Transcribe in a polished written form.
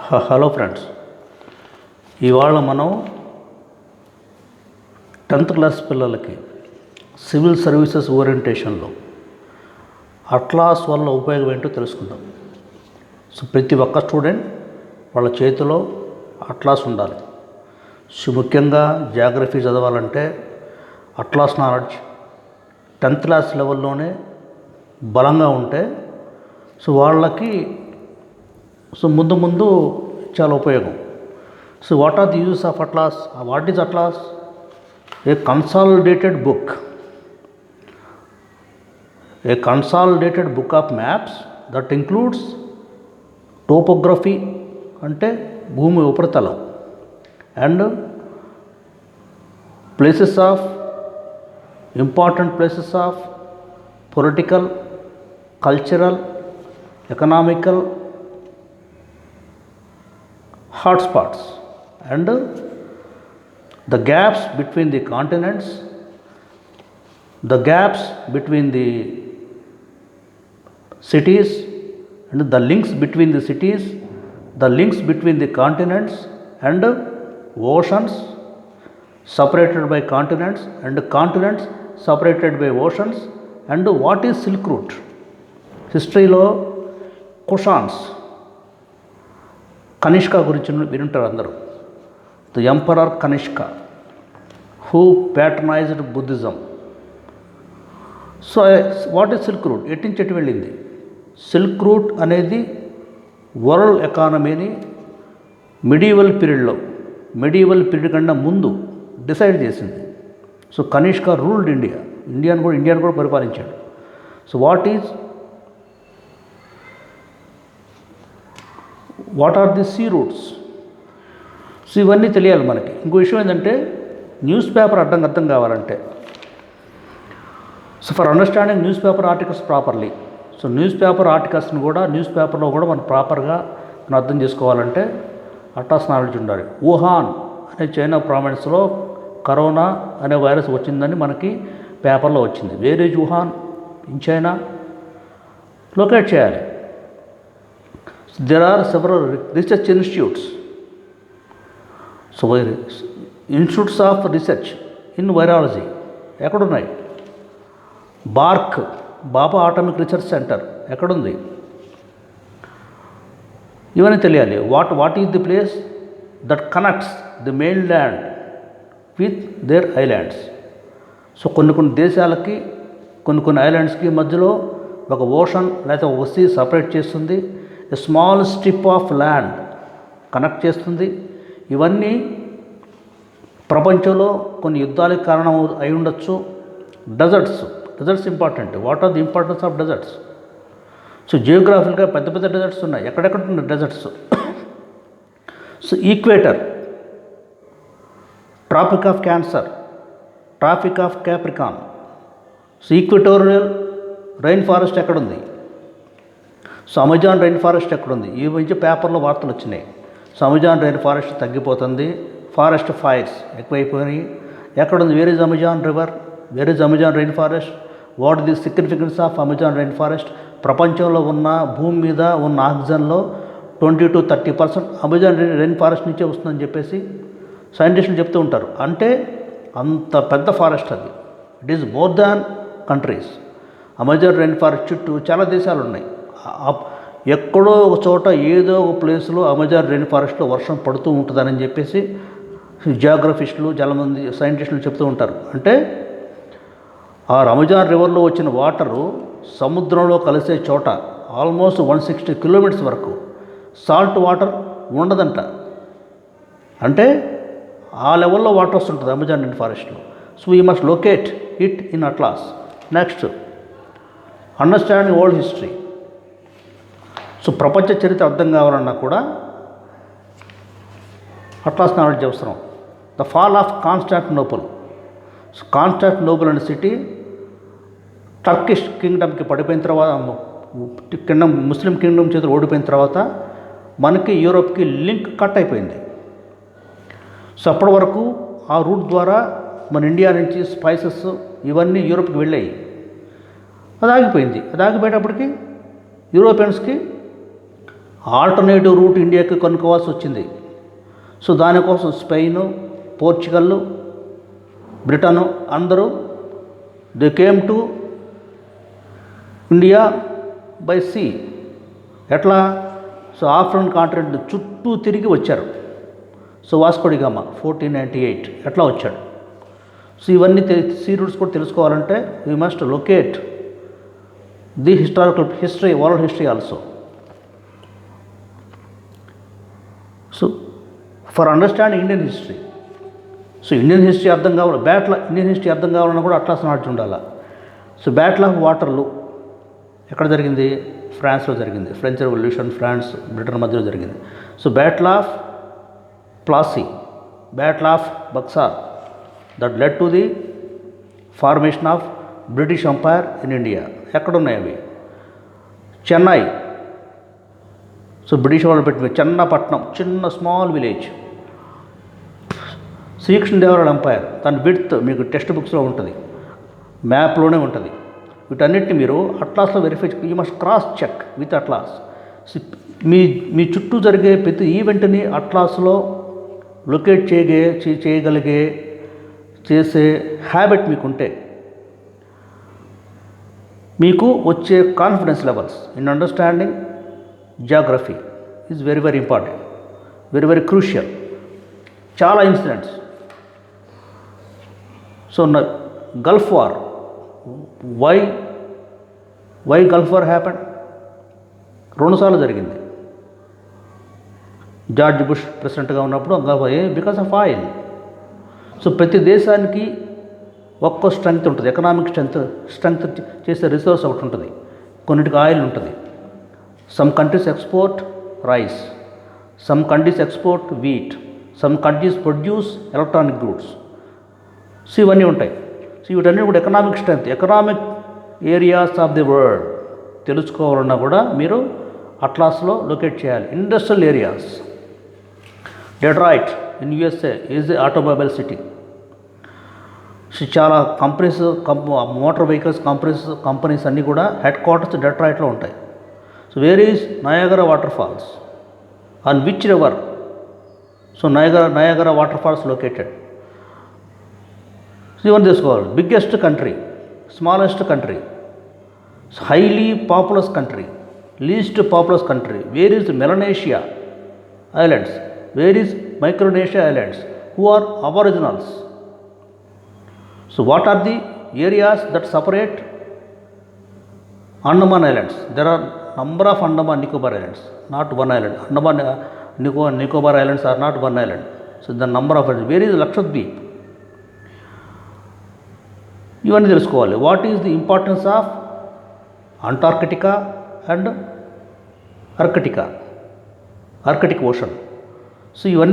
Hello friends, ఇవాళ మనం 10th class పిల్లలకి సివిల్ సర్వీసెస్ ఓరియంటేషన్లో అట్లాస్ వల్ల ఉపయోగం ఏంటో తెలుసుకుందాం. సో ప్రతి ఒక్క స్టూడెంట్ వాళ్ళ చేతిలో అట్లాస్ ఉండాలి. సో ముఖ్యంగా జాగ్రఫీ చదవాలంటే అట్లాస్ నాలెడ్జ్ 10th క్లాస్ లెవెల్లోనే బలంగా ఉంటే వాళ్ళకి ముందు చాలా ఉపయోగం. So what are the use of atlas? What is atlas? A consolidated book of maps that includes topography అంటే భూమి ఉపరితలం, and places of important places of political, cultural, economical hotspots, and the gaps between the continents, the gaps between the cities, and the links between the cities, the links between the continents and oceans separated by continents, and continents separated by oceans. And what is Silk Route? History lo Kushans, Kanishka గురించి వినుంటారు అందరూ. The emperor Kanishka who patronized Buddhism. So what is silk route? ఎటు నుంచి ఎటు వెళ్ళింది? Silk route అనేది world ఎకానమీని medieval period కన్నా ముందు డిసైడ్ చేసింది. సో కనిష్క రూల్డ్ ఇండియాను కూడా పరిపాలించాడు. So what are the sea routes? So ఇవన్నీ తెలియాలి మనకి. ఇంకో విషయం ఏంటంటే న్యూస్ పేపర్ అర్థం కావాలంటే, so for understanding newspaper articles properly, so newspaper ఆర్టికల్స్ని కూడా న్యూస్ పేపర్లో కూడా మనం ప్రాపర్గా మనం అర్థం చేసుకోవాలంటే అట్లాస్ నాలెడ్జ్ ఉండాలి. వుహాన్ అనే చైనా ప్రావిన్స్లో కరోనా అనే వైరస్ వచ్చిందని మనకి పేపర్లో వచ్చింది. Where is Wuhan in China? Locate చేయాలి. There are several research institutes. So institutes of research in virology ఎక్కడున్నాయి? బాబా ఆటమిక్ రీసెర్చ్ సెంటర్ ఎక్కడుంది? ఇవన్నీ తెలియాలి. What is the place that connects the mainland with their islands? So కొన్ని దేశాలకి కొన్ని ఐలాండ్స్కి మధ్యలో ఒక ఓషన్ లేకపోతే ఒక సీ సపరేట్ చేస్తుంది. Small strip of land connect చేస్తుంది. ఇవన్నీ ప్రపంచంలో కొన్ని యుద్ధాలకు కారణం అయి ఉండొచ్చు. Deserts important. What are the importance of deserts? So జియోగ్రాఫికల్గా పెద్ద డెజర్ట్స్ ఉన్నాయి. ఎక్కడెక్కడ ఉన్నాయి deserts? So equator, Tropic of Cancer, Tropic of Capricorn. So equatorial rain forest ఎక్కడుంది? సో అమెజాన్ రైన్ ఫారెస్ట్ ఎక్కడుంది? ఈ మధ్య పేపర్లో వార్తలు వచ్చినాయి. సో అమెజాన్ రైన్ ఫారెస్ట్ తగ్గిపోతుంది, ఫారెస్ట్ ఫైర్స్ ఎక్కువైపోయినాయి. ఎక్కడుంది? Where is Amazon river? Where is Amazon rain forest? What the significance of Amazon rain forest? ప్రపంచంలో ఉన్న భూమి మీద ఉన్న ఆక్సిజన్లో 20 to 30% అమెజాన్ రైన్ ఫారెస్ట్ నుంచే వస్తుందని చెప్పేసి సైంటిస్టులు చెప్తూ ఉంటారు. అంటే అంత పెద్ద ఫారెస్ట్ అది. It is more than countries. Amazon rain forest చుట్టూ చాలా దేశాలు ఉన్నాయి. ఎక్కడో ఒక చోట ఏదో ఒక ప్లేస్లో అమెజాన్ రైన్ ఫారెస్ట్లో వర్షం పడుతూ ఉంటుందని చెప్పేసి జియోగ్రఫిస్టులు చాలామంది సైంటిస్టులు చెప్తూ ఉంటారు. అంటే ఆ అమెజాన్ రివర్లో వచ్చిన వాటరు సముద్రంలో కలిసే చోట ఆల్మోస్ట్ 160 కిలోమీటర్స్ వరకు సాల్ట్ వాటర్ ఉండదంట. అంటే ఆ లెవెల్లో వాటర్ వస్తుంటుంది అమెజాన్ రైన్ ఫారెస్ట్లో. So we must locate it in atlas. Next, understanding old history. So ప్రపంచ చరిత్ర అర్థం కావాలన్నా కూడా అట్లాస్ నాలెడ్జ్ అవసరం. The fall of Constantinople. So Constantinople అనే సిటీ టర్కిష్ కింగ్డమ్కి పడిపోయిన తర్వాత, ముస్లిం కింగ్డమ్ చేతులు ఓడిపోయిన తర్వాత మనకి యూరోప్కి లింక్ కట్ అయిపోయింది. సో అప్పటి వరకు ఆ రూట్ ద్వారా మన ఇండియా నుంచి స్పైసెస్ ఇవన్నీ యూరోప్కి వెళ్ళాయి. అది ఆగిపోయింది. అది ఆగిపోయేటప్పటికి యూరోపియన్స్కి ఆల్టర్నేటివ్ రూట్ ఇండియాకి కనుక్కోవాల్సి వచ్చింది. సో దానికోసం స్పెయిన్, పోర్చుగల్, బ్రిటన్ అందరూ they came to India by sea. ఎట్లా? సో ఆఫ్రికన్ కాంటినెంట్ చుట్టూ తిరిగి వచ్చారు. సో వాస్కో డి గామా 1498 ఎట్లా వచ్చాడు? సో ఇవన్నీ సీ రూట్స్ కూడా తెలుసుకోవాలంటే we must locate the historical history, world history also. So for understanding Indian history, so Indian history అర్థం కావాలి, ఇండియన్ హిస్టరీ అర్థం కావాలన్నా కూడా అట్లాస్ నాలెడ్జ్ ఉండాలి. సో బ్యాటిల్ ఆఫ్ వాటర్లూ ఎక్కడ జరిగింది? ఫ్రాన్స్లో జరిగింది. ఫ్రెంచ్ రెవల్యూషన్, ఫ్రాన్స్ బ్రిటన్ మధ్యలో జరిగింది. So Battle of Plassey, Battle of Buxar that led to the formation of British Empire in India. ఎక్కడున్నాయి అవి? చెన్నై. సో బ్రిటిష్ వాళ్ళు పెట్టిన చెన్నపట్నం, చిన్న స్మాల్ విలేజ్. శ్రీకృష్ణదేవరాయల ఎంపైర్, దాని విడ్త్ మీకు టెక్స్ట్ బుక్స్లో ఉంటుంది, మ్యాప్లోనే ఉంటుంది. వీటన్నిటిని మీరు అట్లాస్లో verify, you must cross check with atlas. మీ చుట్టూ జరిగే ప్రతి ఈవెంట్ని అట్లాస్లో లొకేట్ చేయగలిగే చేసే హ్యాబిట్ మీకుంటే మీకు వచ్చే confidence levels in understanding geography is very very important, very very crucial. చాలా incidents. So Gulf War, why Gulf War happened? 2 సార్లు జరిగింది. జార్జ్ బుష్ ప్రెసిడెంట్గా ఉన్నప్పుడు బికాస్ ఆఫ్ ఆయిల్. సో ప్రతి దేశానికి ఒక్కో స్ట్రెంగ్త్ ఉంటుంది, ఎకనామిక్ స్ట్రెంగ్త్ చేసే రిసోర్స్ ఒకటి ఉంటుంది. కొన్నిటికి ఆయిల్ ఉంటుంది. Some countries export rice, some countries export wheat, some countries produce electronic goods. So ఇవన్నీ ఉంటాయి. సో వీటన్నీ కూడా economic strength, economic areas of the world తెలుసుకోవాలన్నా కూడా మీరు అట్లాస్లో లొకేట్ చేయాలి. Industrial areas, Detroit in USA is a automobile city. So చాలా కంపెనీస్, మోటార్ వెహికల్స్ కంపెనీస్ అన్నీ కూడా హెడ్ క్వార్టర్స్ డెట్రాయిట్లో ఉంటాయి. So where is Niagara waterfalls, on which river? So Niagara water falls located. So ఇవన్నీ తెలుసుకోవాలి. Biggest country, smallest country, highly populous country, least populous country. Where is Melanesia islands, where is Micronesia islands, who are aboriginals? So what are the areas that separate Andaman Islands? There are number of Andaman Nicobar Islands, not one island. Andaman Nicobar Islands are not one island. So the number of islands. Where is Lakshadweep? ఇవన్నీ తెలుసుకోవాలి. What is the importance of Antarctica and Arctic ocean? So ఇవన్నీ